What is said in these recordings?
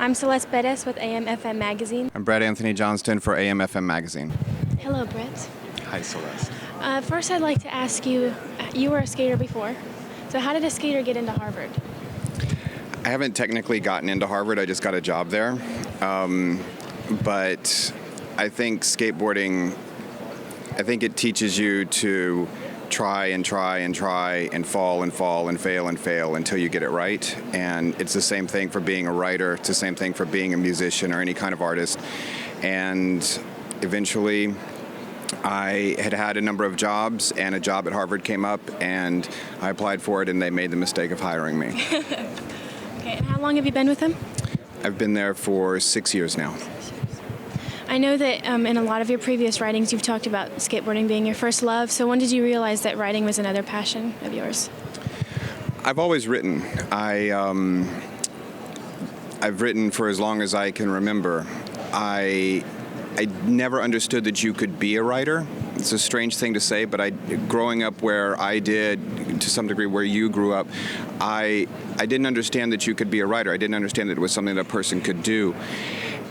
I'm Celeste Bettis with AM/FM Magazine. I'm Bret Anthony Johnston for AM/FM Magazine. Hello, Bret. Hi, Celeste. First, I'd like to ask you, you were a skater before, so how did a skater get into Harvard? I haven't technically gotten into Harvard, I just got a job there. But I think skateboarding, I think it teaches you to try and try and try and fall and fall and fail until you get it right. And it's the same thing for being a writer. It's the same thing for being a musician or any kind of artist. And eventually I had a number of jobs, and a job at Harvard came up, and I applied for it, and they made the mistake of hiring me. Okay, and how long have you been with them? I've been there for 6 years now. I know that in a lot of your previous writings you've talked about skateboarding being your first love, so when did you realize that writing was another passion of yours? I've always written. I've written for as long as I can remember. I never understood that you could be a writer. It's a strange thing to say, but growing up where I did, to some degree where you grew up, I didn't understand that you could be a writer. I didn't understand that it was something that a person could do.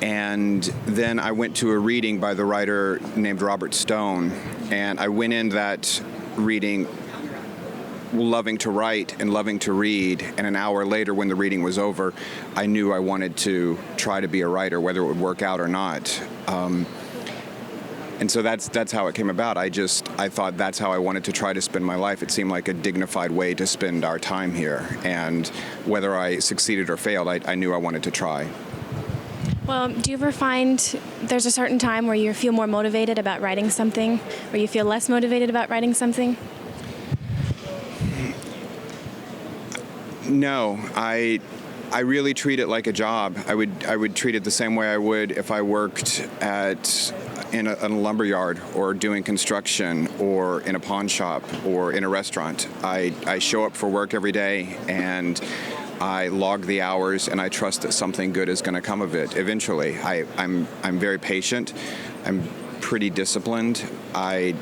And then I went to a reading by the writer named Robert Stone, and I went in that reading loving to write and loving to read, and an hour later when the reading was over, I knew I wanted to try to be a writer, whether it would work out or not. And so that's how it came about. I thought that's how I wanted to try to spend my life. It seemed like a dignified way to spend our time here, and whether I succeeded or failed, I knew I wanted to try. Well, do you ever find there's a certain time where you feel more motivated about writing something, or you feel less motivated about writing something? No, I really treat it like a job. I would treat it the same way I would if I worked in a lumber yard, or doing construction, or in a pawn shop, or in a restaurant. I show up for work every day, and I log the hours, and I trust that something good is going to come of it eventually. I'm very patient. I'm pretty disciplined. I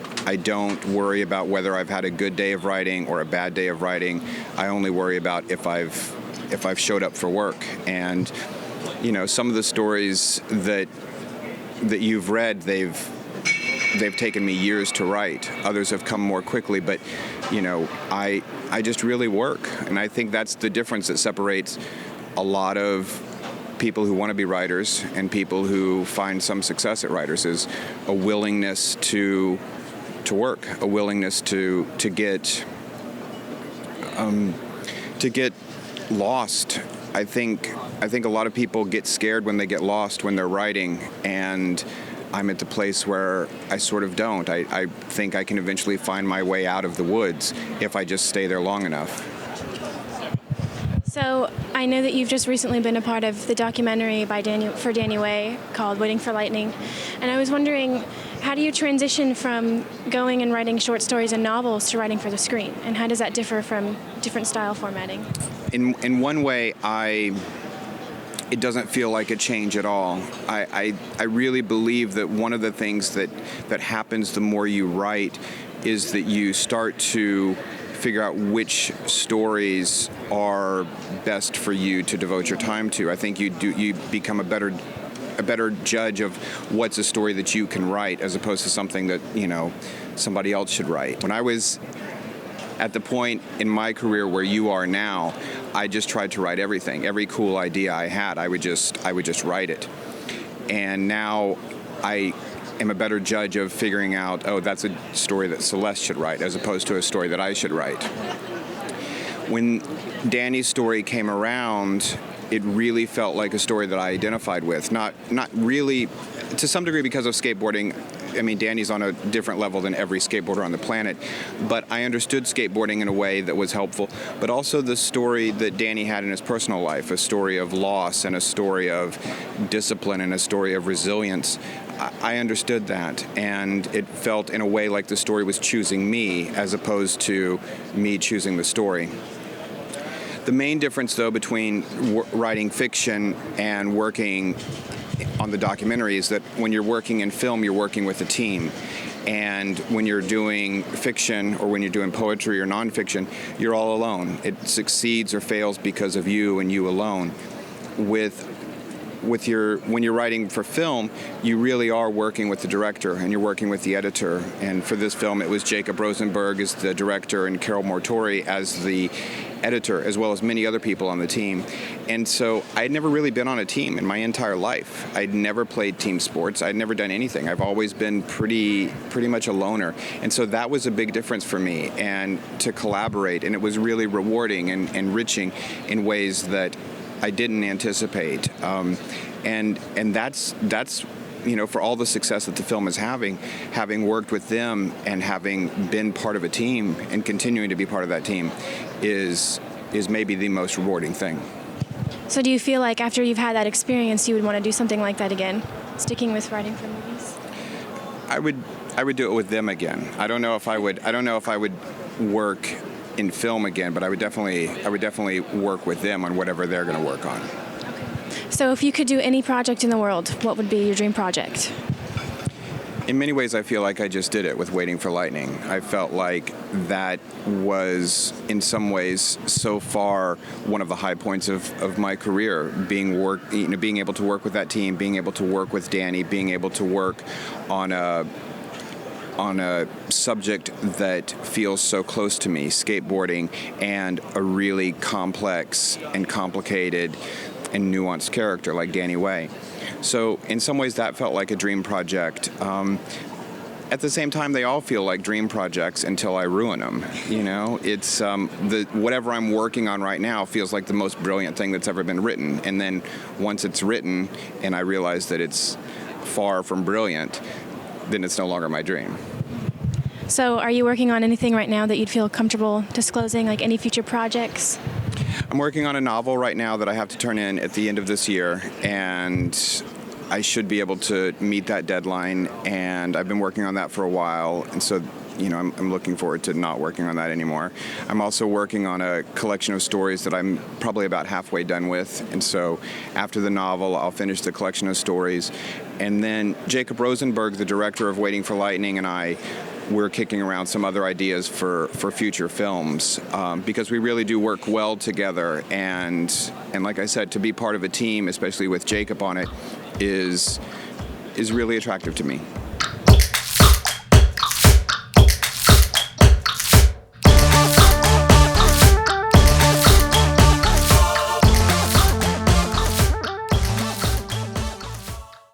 don't worry about whether I've had a good day of writing or a bad day of writing. I only worry about if I've showed up for work. And some of the stories that you've read, they've taken me years to write. Others have come more quickly, but I just really work, and I think that's the difference that separates a lot of people who want to be writers and people who find some success at writers, is a willingness to work, a willingness to get lost. I think a lot of people get scared when they get lost when they're writing, and I'm at the place where I sort of don't. I think I can eventually find my way out of the woods if I just stay there long enough. So I know that you've just recently been a part of the documentary for Danny Way called Waiting for Lightning, and I was wondering, how do you transition from going and writing short stories and novels to writing for the screen, and how does that differ from different style formatting? In one way, it doesn't feel like a change at all. I really believe that one of the things that happens the more you write is that you start to figure out which stories are best for you to devote your time to. I think you become a better judge of what's a story that you can write, as opposed to something that somebody else should write. When I was at the point in my career where you are now, I just tried to write everything. Every cool idea I had, I would just write it. And now I am a better judge of figuring out, oh, that's a story that Celeste should write, as opposed to a story that I should write. When Danny's story came around, it really felt like a story that I identified with. Not really, to some degree because of skateboarding. I mean, Danny's on a different level than every skateboarder on the planet, but I understood skateboarding in a way that was helpful, but also the story that Danny had in his personal life, a story of loss and a story of discipline and a story of resilience. I understood that, and it felt in a way like the story was choosing me as opposed to me choosing the story. The main difference, though, between writing fiction and working on the documentary is that when you're working in film, you're working with a team. And when you're doing fiction, or when you're doing poetry or nonfiction, you're all alone. It succeeds or fails because of you and you alone. With when you're writing for film, you really are working with the director and you're working with the editor. And for this film, it was Jacob Rosenberg as the director and Carol Mortori as the editor, as well as many other people on the team. And so I'd never really been on a team in my entire life. I'd never played team sports. I'd never done anything. I've always been pretty much a loner. And so that was a big difference for me, and to collaborate. And it was really rewarding and enriching in ways that I didn't anticipate. And that's for all the success that the film is having worked with them and having been part of a team and continuing to be part of that team is maybe the most rewarding thing. So do you feel like after you've had that experience, you would want to do something like that again, sticking with writing for movies? I would do it with them again. I don't know if I would work in film again, but I would definitely work with them on whatever they're going to work on. So if you could do any project in the world, what would be your dream project? In many ways, I feel like I just did it with Waiting for Lightning. I felt like that was, in some ways, so far one of the high points of my career. Being able to work with that team, being able to work with Danny, being able to work on a subject that feels so close to me, skateboarding, and a really complex and complicated and nuanced character like Danny Way. So in some ways that felt like a dream project. At the same time, they all feel like dream projects until I ruin them. It's whatever I'm working on right now feels like the most brilliant thing that's ever been written. And then once it's written and I realize that it's far from brilliant, then it's no longer my dream. So are you working on anything right now that you'd feel comfortable disclosing, like any future projects? I'm working on a novel right now that I have to turn in at the end of this year, and I should be able to meet that deadline, and I've been working on that for a while, and so I'm looking forward to not working on that anymore. I'm also working on a collection of stories that I'm probably about halfway done with, and so after the novel, I'll finish the collection of stories, and then Jacob Rosenberg, the director of Waiting for Lightning, and we're kicking around some other ideas for future films because we really do work well together, and like I said, to be part of a team, especially with Jacob on it, is really attractive to me.